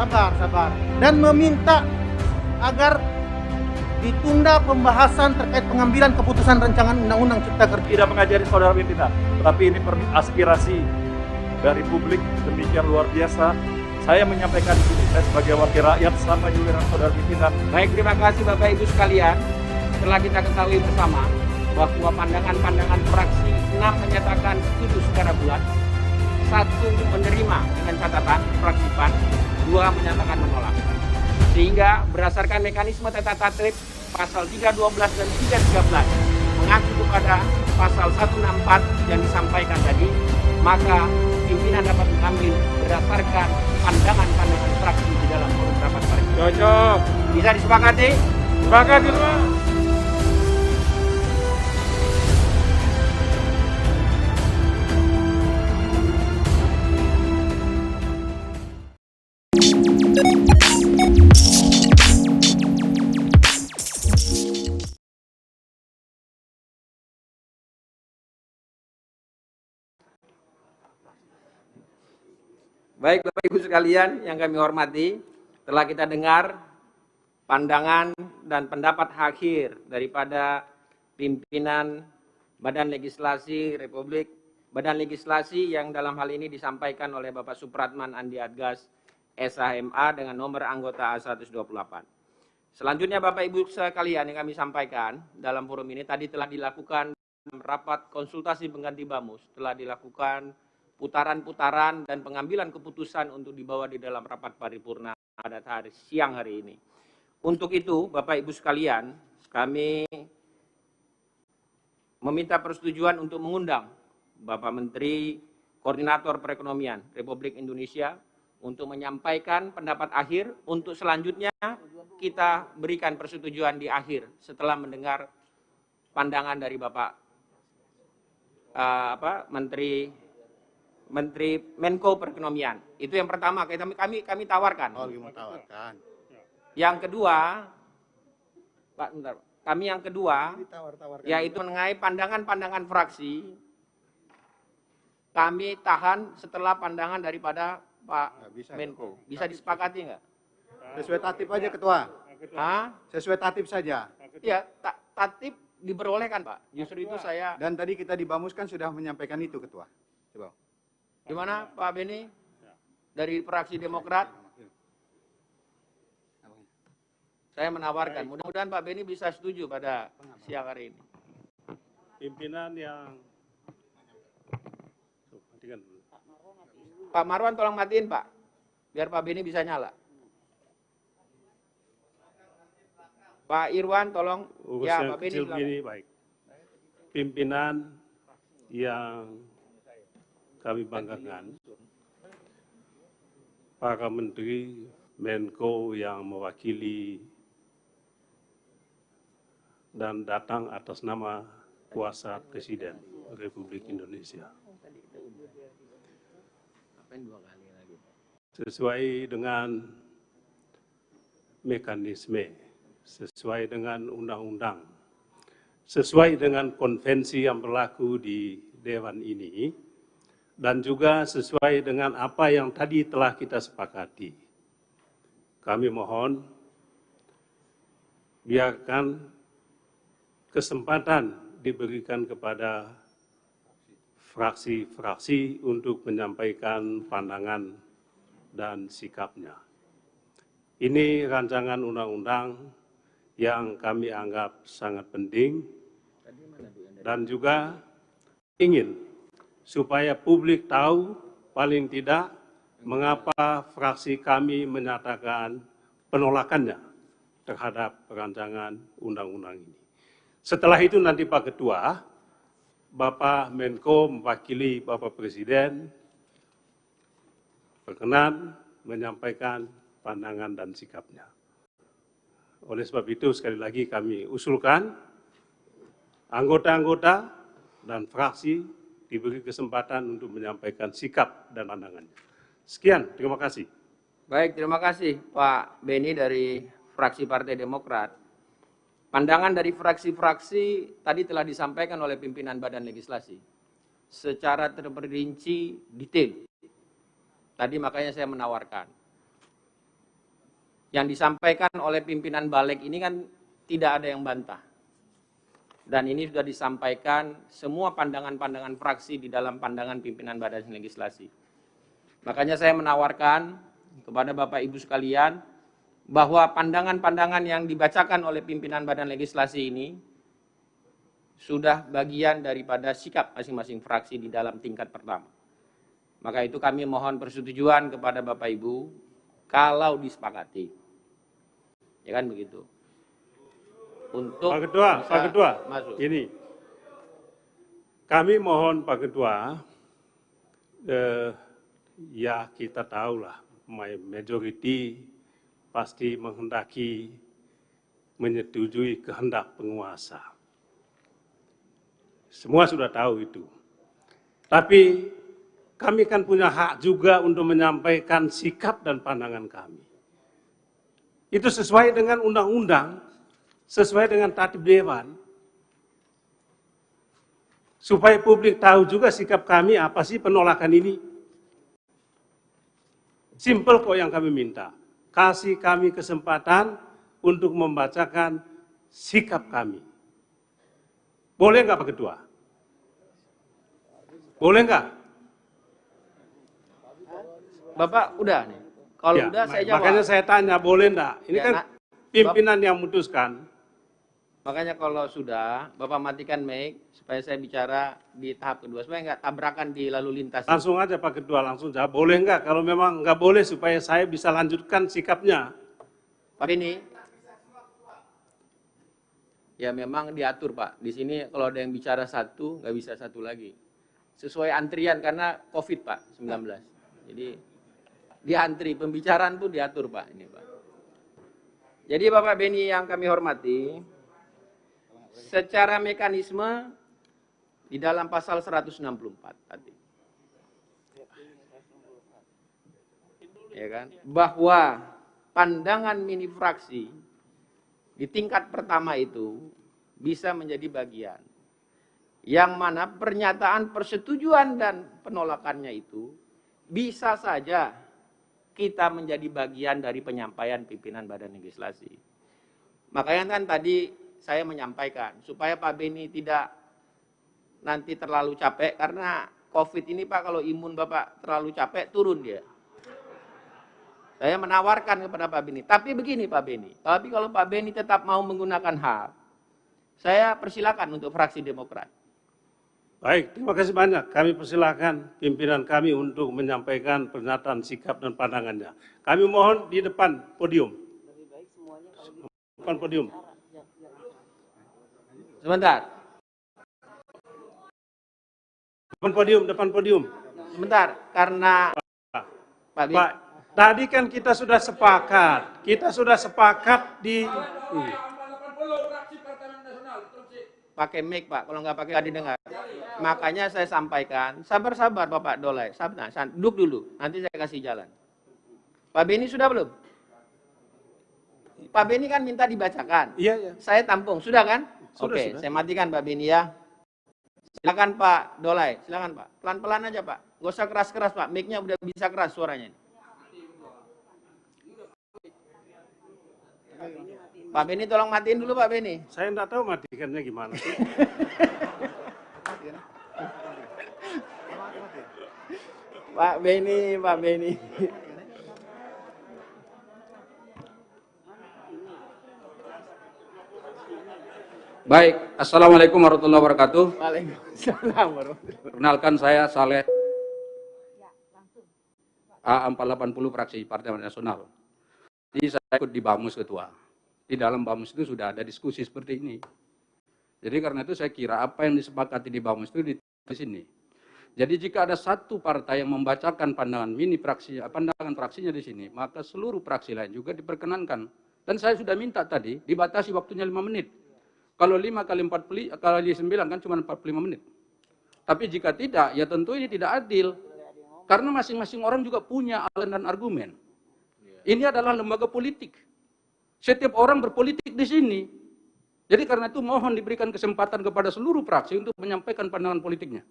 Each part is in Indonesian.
sabar, dan meminta agar ditunda pembahasan terkait pengambilan keputusan rancangan undang-undang Cipta Kerja. Tidak mengajari saudara pimpinan, tetapi ini aspirasi dari publik demikian luar biasa. Saya menyampaikan ini, saya sebagai wakil rakyat sama juga dengan saudara pimpinan. Baik, terima kasih Bapak Ibu sekalian. Setelah kita ketahui bersama bahwa pandangan-pandangan fraksi 6 menyatakan setuju secara bulat, 1 menerima dengan catatan fraksi PAN, 2 menyatakan menolak. Sehingga berdasarkan mekanisme tata tertib pasal 312 dan 313 mengacu kepada pasal 164 yang disampaikan tadi, maka pimpinan dapat mengambil berdasarkan pandangan-pandangan fraksi di dalam forum rapat paripurna. Cocok. Bisa disepakati? Sepakati semua. Baik Bapak Ibu sekalian yang kami hormati, telah kita dengar pandangan dan pendapat akhir daripada pimpinan Badan Legislasi Republik, Badan Legislasi yang dalam hal ini disampaikan oleh Bapak Supratman Andi Adgas, SHMA dengan nomor anggota A128. Selanjutnya Bapak Ibu sekalian yang kami sampaikan dalam forum ini tadi telah dilakukan rapat konsultasi pengganti BAMUS, telah dilakukan putaran-putaran dan pengambilan keputusan untuk dibawa di dalam rapat paripurna pada siang hari ini. Untuk itu, Bapak Ibu sekalian, kami meminta persetujuan untuk mengundang Bapak Menteri Koordinator Perekonomian Republik Indonesia untuk menyampaikan pendapat akhir. Untuk selanjutnya kita berikan persetujuan di akhir setelah mendengar pandangan dari Bapak Menteri Menko Perekonomian. Itu yang pertama kami tawarkan. Oh, mau tawarkan. Yang kedua, Pak, bentar. Kami yang kedua, yaitu mengenai pandangan-pandangan fraksi, kami tahan setelah pandangan daripada Pak Menko. Bisa disepakati nggak? Sesuai tatip aja Ketua. Hah? Sesuai tatip saja. Iya, tatip diperbolehkan Pak. Justru itu saya. Dan tadi kita di BAMUS kan sudah menyampaikan itu Ketua. Coba. Gimana Pak Beni? Dari fraksi Demokrat? Saya menawarkan, mudah-mudahan Pak Beni bisa setuju pada siang hari ini. Pimpinan yang Pak Marwan tolong matiin Pak, biar Pak Beni bisa nyala. Pak Irwan tolong, ya Pak Beni. Begini, baik. Pimpinan yang kami banggakan, para menteri, Menko yang mewakili dan datang atas nama kuasa Presiden Republik Indonesia. Sesuai dengan mekanisme, sesuai dengan undang-undang, sesuai dengan konvensi yang berlaku di Dewan ini, dan juga sesuai dengan apa yang tadi telah kita sepakati. Kami mohon, biarkan kesempatan diberikan kepada fraksi-fraksi untuk menyampaikan pandangan dan sikapnya. Ini rancangan undang-undang yang kami anggap sangat penting dan juga ingin supaya publik tahu paling tidak mengapa fraksi kami menyatakan penolakannya terhadap rancangan undang-undang ini. Setelah itu nanti Pak Ketua, Bapak Menko mewakili Bapak Presiden berkenan menyampaikan pandangan dan sikapnya. Oleh sebab itu sekali lagi kami usulkan anggota-anggota dan fraksi diberi kesempatan untuk menyampaikan sikap dan pandangannya. Sekian, terima kasih. Baik, terima kasih Pak Beni dari fraksi Partai Demokrat. Pandangan dari fraksi-fraksi tadi telah disampaikan oleh pimpinan Badan Legislasi secara terperinci detail. Tadi makanya saya menawarkan. yang disampaikan oleh pimpinan Balik ini kan tidak ada yang bantah. Dan ini sudah disampaikan semua pandangan-pandangan fraksi di dalam pandangan pimpinan Badan Legislasi. Makanya saya menawarkan kepada Bapak Ibu sekalian bahwa pandangan-pandangan yang dibacakan oleh pimpinan Badan Legislasi ini sudah bagian daripada sikap masing-masing fraksi di dalam tingkat pertama. Maka itu kami mohon persetujuan kepada Bapak Ibu kalau disepakati. Ya kan begitu. Untuk Pak Ketua, masuk. Ini kami mohon Pak Ketua, ya kita tahulah majority pasti menghendaki menyetujui kehendak penguasa. Semua sudah tahu itu. Tapi kami kan punya hak juga untuk menyampaikan sikap dan pandangan kami. Itu sesuai dengan undang-undang, sesuai dengan tertib dewan. Supaya publik tahu juga sikap kami apa sih penolakan ini. Simple kok yang kami minta. Kasih kami kesempatan untuk membacakan sikap kami. Boleh nggak Pak Ketua? Boleh nggak? Bapak udah nih. Kalau Ya, udah saya jawab. makanya saya tanya, boleh enggak? Ini Ya, kan pimpinan yang memutuskan. Makanya kalau sudah, Bapak matikan mic supaya saya bicara di tahap kedua. Supaya nggak tabrakan di lalu lintas. Langsung aja Pak Ketua, langsung jawab. Boleh enggak? Kalau memang enggak boleh supaya saya bisa lanjutkan sikapnya. Pak Beni. Ya memang diatur Pak. Di sini kalau ada yang bicara satu, nggak bisa satu lagi. Sesuai antrian karena COVID Pak, 19. Jadi diantri, pembicaraan pun diatur Pak. Ini Pak. Jadi Bapak Beni yang kami hormati, secara mekanisme di dalam pasal 164 tadi. Ya kan? Bahwa pandangan mini fraksi di tingkat pertama itu bisa menjadi bagian. Yang mana pernyataan persetujuan dan penolakannya itu bisa saja kita menjadi bagian dari penyampaian pimpinan Badan Legislasi. Makanya kan tadi saya menyampaikan supaya Pak Beni tidak nanti terlalu capek karena COVID ini Pak, kalau imun Bapak terlalu capek turun dia. Saya menawarkan kepada Pak Beni. Tapi begini Pak Beni, tapi kalau Pak Beni tetap mau menggunakan hak, saya persilakan untuk fraksi Demokrat. Baik, terima kasih banyak. Kami persilakan pimpinan kami untuk menyampaikan pernyataan sikap dan pandangannya. Kami mohon di depan podium. Depan podium. Sebentar. Depan podium, depan podium. Sebentar, karena Pak Beni. Pak, tadi kan kita sudah sepakat. Kita sudah sepakat di... Pakai mic Pak, kalau nggak pakai nggak didengar. Makanya saya sampaikan, sabar-sabar Bapak Dolai, sabar, duduk dulu, nanti saya kasih jalan. Pak Beni sudah belum? Pak Beni kan minta dibacakan. Iya, iya. Saya tampung, sudah kan? Sudah, Oke, sudah. saya matikan Pak Beni ya. Silakan Pak Dolai, silakan Pak. Pelan-pelan aja Pak, nggak usah keras-keras Pak, mic-nya udah bisa keras suaranya. Pak Beni tolong matiin dulu Pak Beni. Saya enggak tahu matikannya gimana sih. Pak Beni, Pak Beni. Baik, Assalamualaikum warahmatullahi wabarakatuh. Waalaikumsalam warahmatullahi. Perkenalkan saya Saleh A480 fraksi Partai Amanat Nasional. Jadi saya ikut di Bamus Ketua. Di dalam Bamus itu sudah ada diskusi seperti ini. Jadi karena itu saya kira apa yang disepakati di Bamus itu di sini. Jadi jika ada satu partai yang membacakan pandangan fraksinya di sini, maka seluruh fraksi lain juga diperkenankan. Dan saya sudah minta tadi dibatasi waktunya 5 menit. Kalau 5 kali 9 kan cuma 45 menit. Tapi jika tidak, ya tentu ini tidak adil. Karena masing-masing orang juga punya alasan dan argumen. Ini adalah lembaga politik. Setiap orang berpolitik di sini. Jadi karena itu mohon diberikan kesempatan kepada seluruh fraksi untuk menyampaikan pandangan politiknya.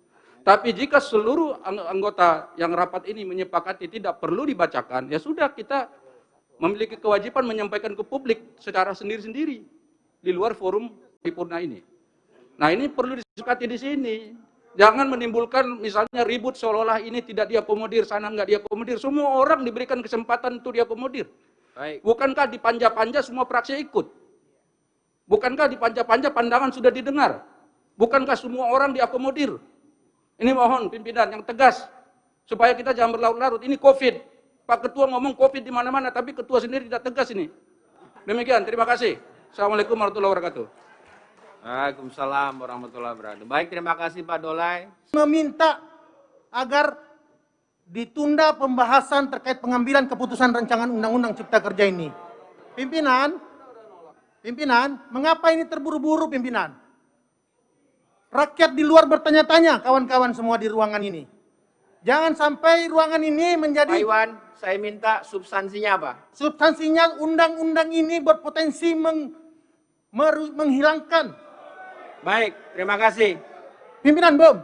Tapi jika seluruh anggota yang rapat ini menyepakati tidak perlu dibacakan, ya sudah kita memiliki kewajiban menyampaikan ke publik secara sendiri-sendiri di luar forum paripurna ini. Nah, ini perlu disepakati di sini. Jangan menimbulkan misalnya ribut seolah-olah ini tidak diakomodir, sana nggak diakomodir. Semua orang diberikan kesempatan untuk diakomodir. Baik. Bukankah di panja-panja semua fraksi ikut? Bukankah di panja-panja pandangan sudah didengar? Bukankah semua orang diakomodir? Ini mohon pimpinan yang tegas supaya kita jangan berlarut-larut. Ini COVID. Pak Ketua ngomong COVID di mana-mana, tapi Ketua sendiri tidak tegas ini. Demikian, terima kasih. Assalamualaikum warahmatullahi wabarakatuh. Waalaikumsalam warahmatullahi wabarakatuh. Baik, terima kasih Pak Dolai. Meminta agar ditunda pembahasan terkait pengambilan keputusan rancangan undang-undang Cipta Kerja ini. Pimpinan, mengapa ini terburu-buru pimpinan? Rakyat di luar bertanya-tanya, kawan-kawan semua di ruangan ini. Jangan sampai ruangan ini menjadi... Pak Iwan, saya minta substansinya apa? Substansinya undang-undang ini berpotensi menghilangkan. Baik, terima kasih. Pimpinan, Bom.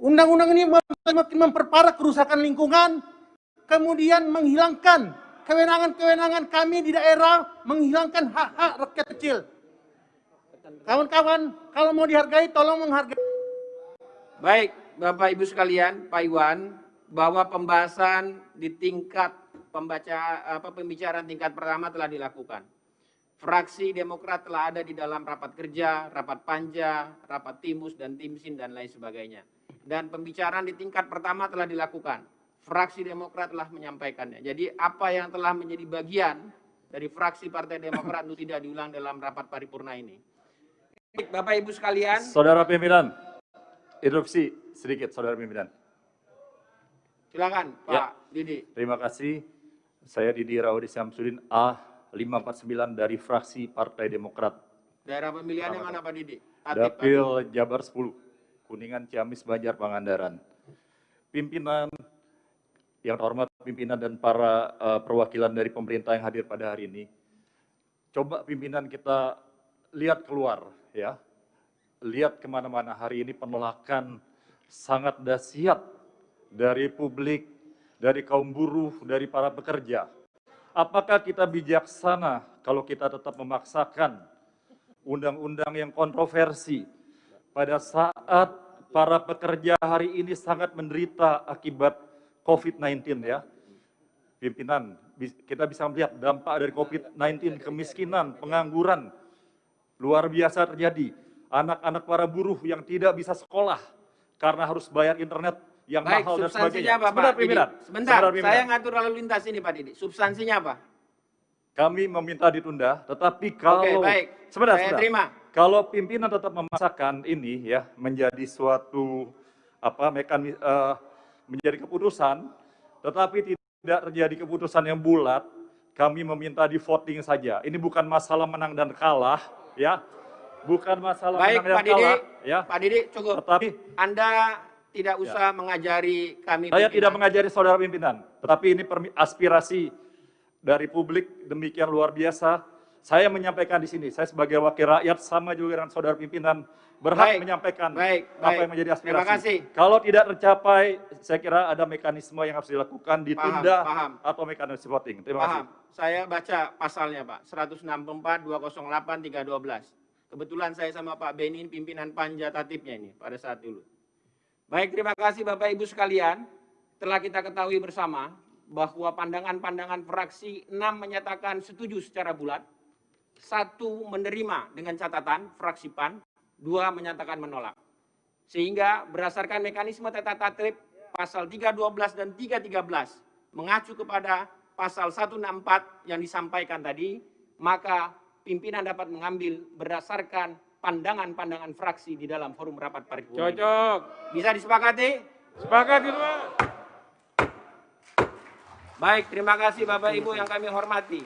Undang-undang ini makin memperparah kerusakan lingkungan, kemudian menghilangkan kewenangan-kewenangan kami di daerah, menghilangkan hak-hak rakyat kecil. Kawan-kawan, kalau mau dihargai, tolong menghargai. Baik, Bapak Ibu sekalian, Pak Iwan, bahwa pembahasan di tingkat pembicaraan tingkat pertama telah dilakukan. Fraksi Demokrat telah ada di dalam rapat kerja, rapat panja, rapat timus dan timsin dan lain sebagainya. Dan pembicaraan di tingkat pertama telah dilakukan. Fraksi Demokrat telah menyampaikannya. Jadi apa yang telah menjadi bagian dari fraksi Partai Demokrat itu tidak diulang dalam rapat paripurna ini. Baik, Bapak Ibu sekalian. Saudara pimpinan, interupsi sedikit, saudara pimpinan. Silakan, Pak Ya. Didi. Terima kasih. Saya Didi Rawadi Syamsuddin A549 dari fraksi Partai Demokrat. Daerah pemilihannya mana Pak Didi? Dapil Jabar 10, Kuningan, Ciamis, Banjar, Pangandaran. Pimpinan, yang terhormat pimpinan dan para perwakilan dari pemerintah yang hadir pada hari ini. Coba pimpinan kita lihat keluar, ya. Lihat kemana-mana hari ini penolakan sangat dahsyat dari publik, dari kaum buruh, dari para pekerja. Apakah kita bijaksana kalau kita tetap memaksakan undang-undang yang kontroversi pada saat para pekerja hari ini sangat menderita akibat COVID-19 ya. Pimpinan, kita bisa melihat dampak dari COVID-19, kemiskinan, pengangguran, luar biasa terjadi. Anak-anak para buruh yang tidak bisa sekolah karena harus bayar internet yang Baik, mahal dan substansinya sebagainya. apa, Sebentar, Pak pimpinan. Didi? Sebentar, pimpinan. saya ngatur lalu lintas ini Pak Didi. Substansinya apa? Kami meminta ditunda, tetapi kalau... Oke, baik. Sebentar, Saya sebentar. terima. Kalau pimpinan tetap memaksakan ini ya menjadi suatu menjadi keputusan, tetapi tidak terjadi keputusan yang bulat, kami meminta di voting saja. Ini bukan masalah menang dan kalah, ya. Bukan masalah Baik, menang dan Pak Didi. kalah, ya. Pak Didi, cukup. Tetapi Anda tidak usah mengajari kami. saya pimpinan. tidak mengajari saudara pimpinan, tetapi ini aspirasi dari publik demikian luar biasa. Saya menyampaikan di sini, saya sebagai wakil rakyat sama juga dengan saudara pimpinan berhak Baik, menyampaikan baik, apa baik. yang menjadi aspirasi. Terima kasih. Kalau tidak tercapai, saya kira ada mekanisme yang harus dilakukan, ditunda paham. atau mekanisme voting. Terima kasih. Paham. Saya baca pasalnya Pak, 164, 208, 312. Kebetulan saya sama Pak Benin, pimpinan panja tatipnya ini pada saat dulu. Baik, terima kasih Bapak Ibu sekalian. Telah kita ketahui bersama bahwa pandangan-pandangan fraksi 6 menyatakan setuju secara bulat, 1 menerima dengan catatan fraksi PAN, 2 menyatakan menolak. Sehingga berdasarkan mekanisme tata tertib pasal 312 dan 313 mengacu kepada pasal 164 yang disampaikan tadi, maka pimpinan dapat mengambil berdasarkan pandangan-pandangan fraksi di dalam forum rapat paripurna. Cocok. Bisa disepakati? Sepakat gitu, Pak. Baik, terima kasih Bapak Ibu yang kami hormati.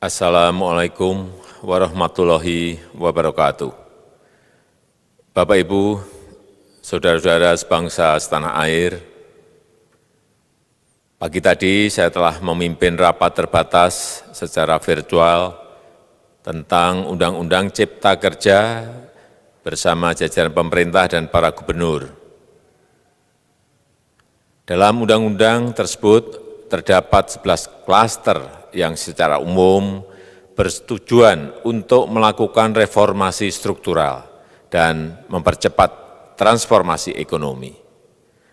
Assalamualaikum warahmatullahi wabarakatuh. Bapak, Ibu, saudara-saudara sebangsa setanah air, pagi tadi saya telah memimpin rapat terbatas secara virtual tentang Undang-Undang Cipta Kerja bersama jajaran pemerintah dan para gubernur. Dalam undang-undang tersebut terdapat 11 klaster yang secara umum bertujuan untuk melakukan reformasi struktural dan mempercepat transformasi ekonomi.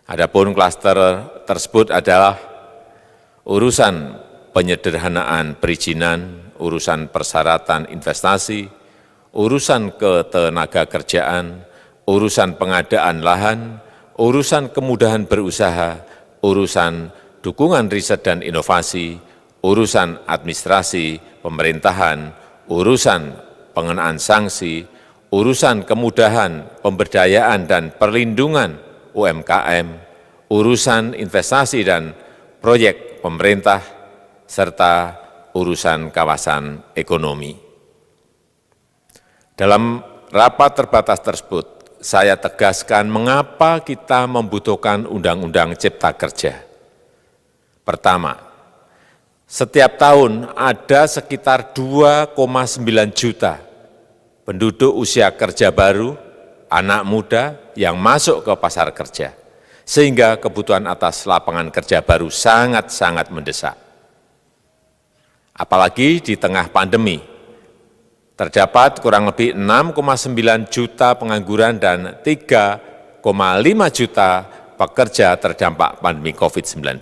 Adapun klaster tersebut adalah urusan penyederhanaan perizinan, urusan persyaratan investasi, urusan ketenagakerjaan, urusan pengadaan lahan, urusan kemudahan berusaha, urusan dukungan riset dan inovasi, urusan administrasi pemerintahan, urusan pengenaan sanksi, urusan kemudahan pemberdayaan dan perlindungan UMKM, urusan investasi dan proyek pemerintah, serta urusan kawasan ekonomi. Dalam rapat terbatas tersebut, saya tegaskan mengapa kita membutuhkan Undang-Undang Cipta Kerja. Pertama, setiap tahun ada sekitar 2,9 juta penduduk usia kerja baru, anak muda yang masuk ke pasar kerja, sehingga kebutuhan atas lapangan kerja baru sangat-sangat mendesak. Apalagi di tengah pandemi, terdapat kurang lebih 6,9 juta pengangguran dan 3,5 juta pekerja terdampak pandemi COVID-19.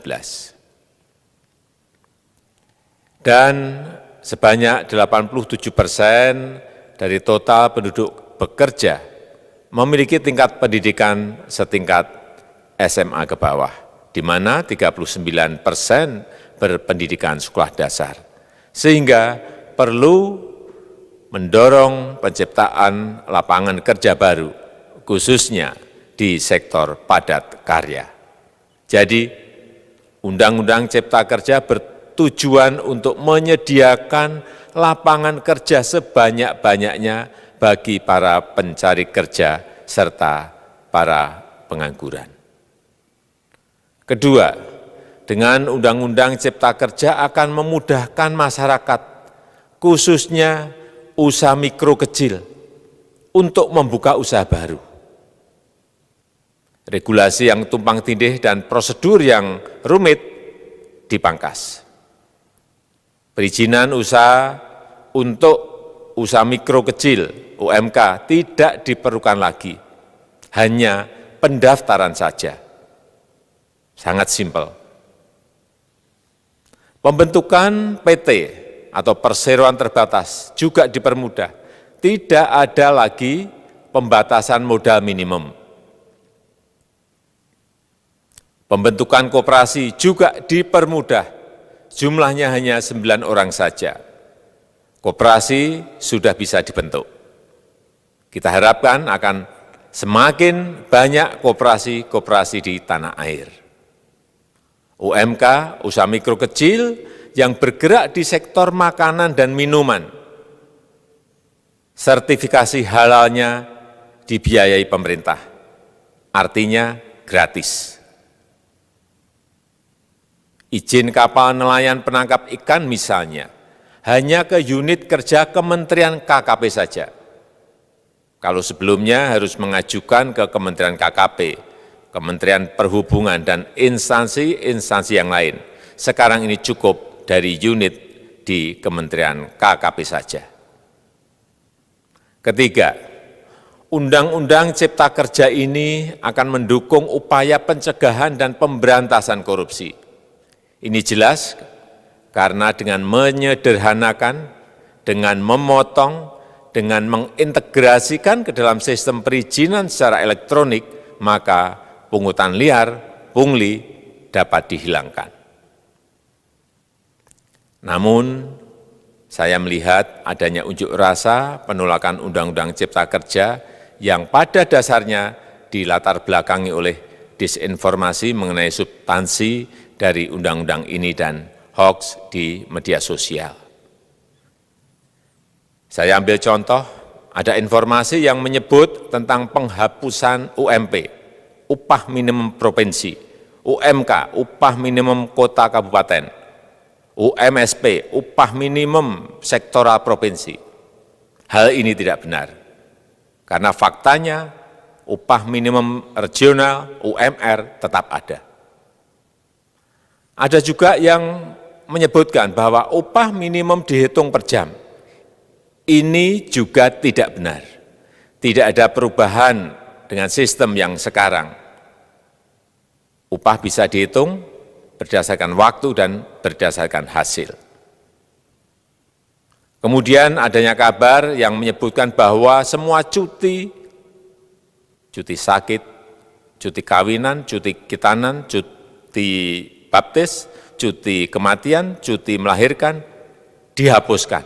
Dan sebanyak 87% dari total penduduk bekerja memiliki tingkat pendidikan setingkat SMA ke bawah, di mana 39% berpendidikan sekolah dasar. Sehingga perlu mendorong penciptaan lapangan kerja baru, khususnya di sektor padat karya. Jadi, Undang-Undang Cipta Kerja bertujuan untuk menyediakan lapangan kerja sebanyak-banyaknya bagi para pencari kerja serta para pengangguran. Kedua, dengan Undang-Undang Cipta Kerja akan memudahkan masyarakat, khususnya usaha mikro kecil, untuk membuka usaha baru. Regulasi yang tumpang tindih dan prosedur yang rumit dipangkas. Perizinan usaha untuk usaha mikro kecil, UMK, tidak diperlukan lagi, hanya pendaftaran saja. Sangat simpel. Pembentukan PT atau perseroan terbatas juga dipermudah. Tidak ada lagi pembatasan modal minimum. Pembentukan koperasi juga dipermudah. Jumlahnya hanya 9 orang saja. Koperasi sudah bisa dibentuk. Kita harapkan akan semakin banyak koperasi-koperasi di tanah air. UMK, usaha mikro kecil yang bergerak di sektor makanan dan minuman, sertifikasi halalnya dibiayai pemerintah, artinya gratis. Izin kapal nelayan penangkap ikan misalnya, hanya ke unit kerja Kementerian KKP saja. Kalau sebelumnya harus mengajukan ke Kementerian KKP, Kementerian Perhubungan, dan instansi-instansi yang lain. Sekarang ini cukup dari unit di Kementerian KKP saja. Ketiga, Undang-Undang Cipta Kerja ini akan mendukung upaya pencegahan dan pemberantasan korupsi. Ini jelas karena dengan menyederhanakan, dengan memotong, dengan mengintegrasikan ke dalam sistem perizinan secara elektronik, maka pungutan liar, pungli dapat dihilangkan. Namun, saya melihat adanya unjuk rasa penolakan Undang-Undang Cipta Kerja yang pada dasarnya dilatar belakangi oleh disinformasi mengenai substansi dari undang-undang ini dan hoax di media sosial. Saya ambil contoh, ada informasi yang menyebut tentang penghapusan UMP, upah minimum provinsi, UMK, upah minimum kota kabupaten, UMSP, upah minimum sektoral provinsi. Hal ini tidak benar, karena faktanya upah minimum regional, UMR, tetap ada. Ada juga yang menyebutkan bahwa upah minimum dihitung per jam. Ini juga tidak benar. Tidak ada perubahan dengan sistem yang sekarang. Upah bisa dihitung berdasarkan waktu dan berdasarkan hasil. Kemudian adanya kabar yang menyebutkan bahwa semua cuti sakit, cuti kawinan, cuti khitanan, cuti baptis, cuti kematian, cuti melahirkan, dihapuskan.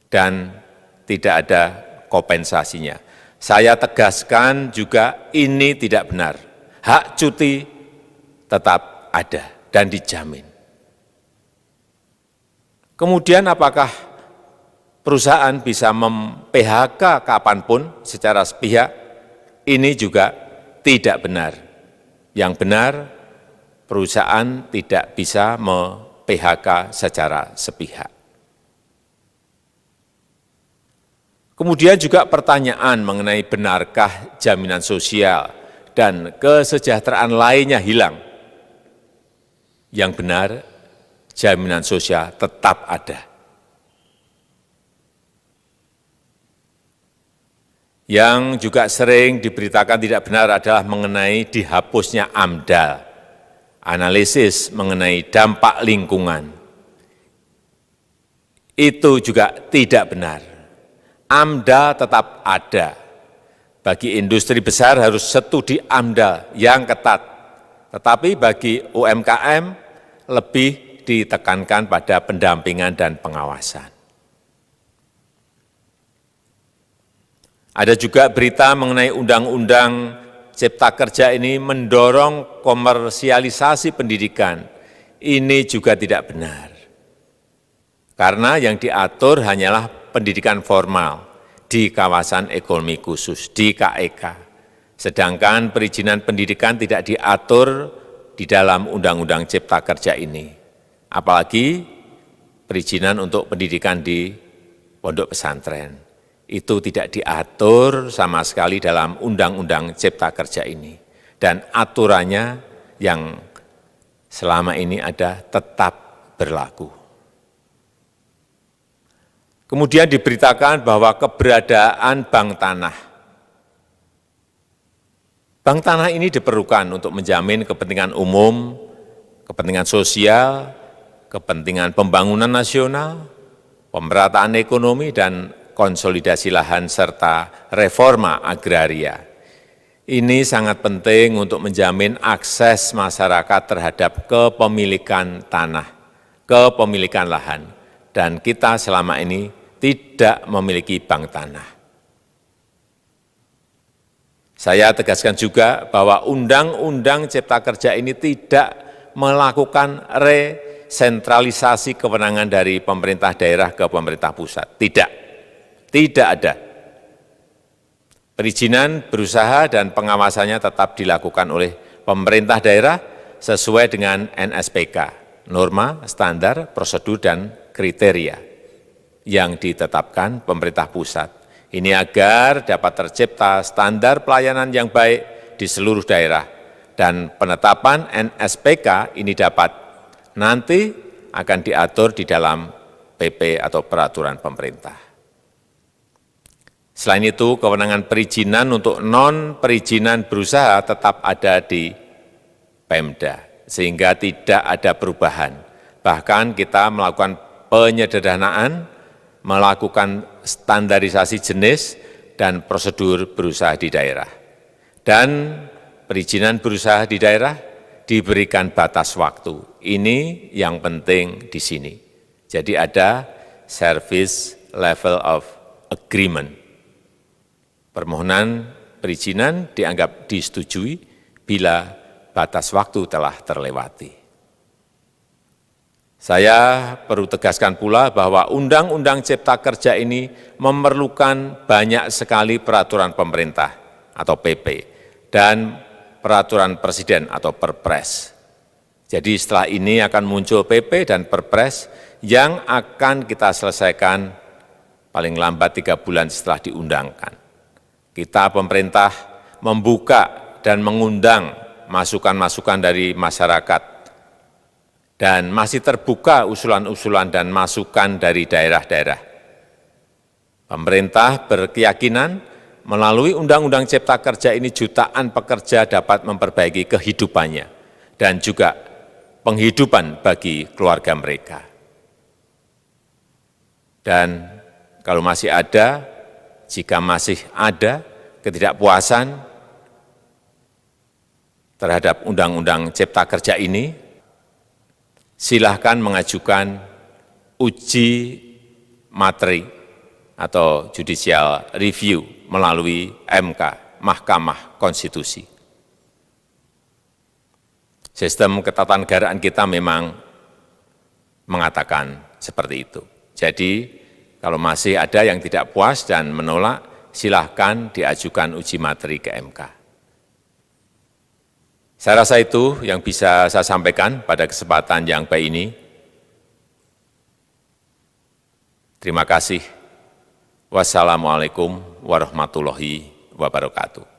Dan tidak ada kompensasinya. Saya tegaskan juga ini tidak benar. Hak cuti tetap ada dan dijamin. Kemudian apakah perusahaan bisa mem-PHK kapanpun secara sepihak? Ini juga tidak benar. Yang benar, perusahaan tidak bisa me-PHK secara sepihak. Kemudian juga pertanyaan mengenai benarkah jaminan sosial dan kesejahteraan lainnya hilang. Yang benar, jaminan sosial tetap ada. Yang juga sering diberitakan tidak benar adalah mengenai dihapusnya AMDAL, analisis mengenai dampak lingkungan. Itu juga tidak benar. AMDAL tetap ada. Bagi industri besar harus studi AMDAL yang ketat. Tetapi bagi UMKM lebih ditekankan pada pendampingan dan pengawasan. Ada juga berita mengenai Undang-Undang Cipta Kerja ini mendorong komersialisasi pendidikan. Ini juga tidak benar. Karena yang diatur hanyalah pendidikan formal di kawasan ekonomi khusus, di KEK. Sedangkan perizinan pendidikan tidak diatur di dalam Undang-Undang Cipta Kerja ini. Apalagi perizinan untuk pendidikan di pondok pesantren. Itu tidak diatur sama sekali dalam Undang-Undang Cipta Kerja ini. Dan aturannya yang selama ini ada tetap berlaku. Kemudian diberitakan bahwa keberadaan bank tanah. Bank tanah ini diperlukan untuk menjamin kepentingan umum, kepentingan sosial, kepentingan pembangunan nasional, pemerataan ekonomi, dan konsolidasi lahan serta reforma agraria. Ini sangat penting untuk menjamin akses masyarakat terhadap kepemilikan tanah, kepemilikan lahan, dan kita selama ini tidak memiliki bank tanah. Saya tegaskan juga bahwa Undang-Undang Cipta Kerja ini tidak melakukan resentralisasi kewenangan dari pemerintah daerah ke pemerintah pusat. Tidak ada. Perizinan berusaha dan pengawasannya tetap dilakukan oleh pemerintah daerah sesuai dengan NSPK, norma, standar, prosedur, dan kriteria yang ditetapkan pemerintah pusat. Ini agar dapat tercipta standar pelayanan yang baik di seluruh daerah, dan penetapan NSPK ini dapat nanti akan diatur di dalam PP atau peraturan pemerintah. Selain itu, kewenangan perizinan untuk non-perizinan berusaha tetap ada di Pemda, sehingga tidak ada perubahan. Bahkan kita melakukan penyederhanaan, melakukan standarisasi jenis dan prosedur berusaha di daerah. Dan perizinan berusaha di daerah diberikan batas waktu. Ini yang penting di sini. Jadi ada service level of agreement. Permohonan perizinan dianggap disetujui bila batas waktu telah terlewati. Saya perlu tegaskan pula bahwa Undang-Undang Cipta Kerja ini memerlukan banyak sekali peraturan pemerintah atau PP dan peraturan presiden atau Perpres. Jadi setelah ini akan muncul PP dan Perpres yang akan kita selesaikan paling lambat 3 bulan setelah diundangkan. Kita pemerintah membuka dan mengundang masukan-masukan dari masyarakat dan masih terbuka usulan-usulan dan masukan dari daerah-daerah. Pemerintah berkeyakinan melalui Undang-Undang Cipta Kerja ini jutaan pekerja dapat memperbaiki kehidupannya dan juga penghidupan bagi keluarga mereka. Dan kalau masih ada, jika masih ada ketidakpuasan terhadap Undang-Undang Cipta Kerja ini, silahkan mengajukan uji materi atau judicial review melalui MK, Mahkamah Konstitusi. Sistem ketatanegaraan kita memang mengatakan seperti itu. Jadi, kalau masih ada yang tidak puas dan menolak, silahkan diajukan uji materi ke MK. Saya rasa itu yang bisa saya sampaikan pada kesempatan yang baik ini. Terima kasih. Wassalamualaikum warahmatullahi wabarakatuh.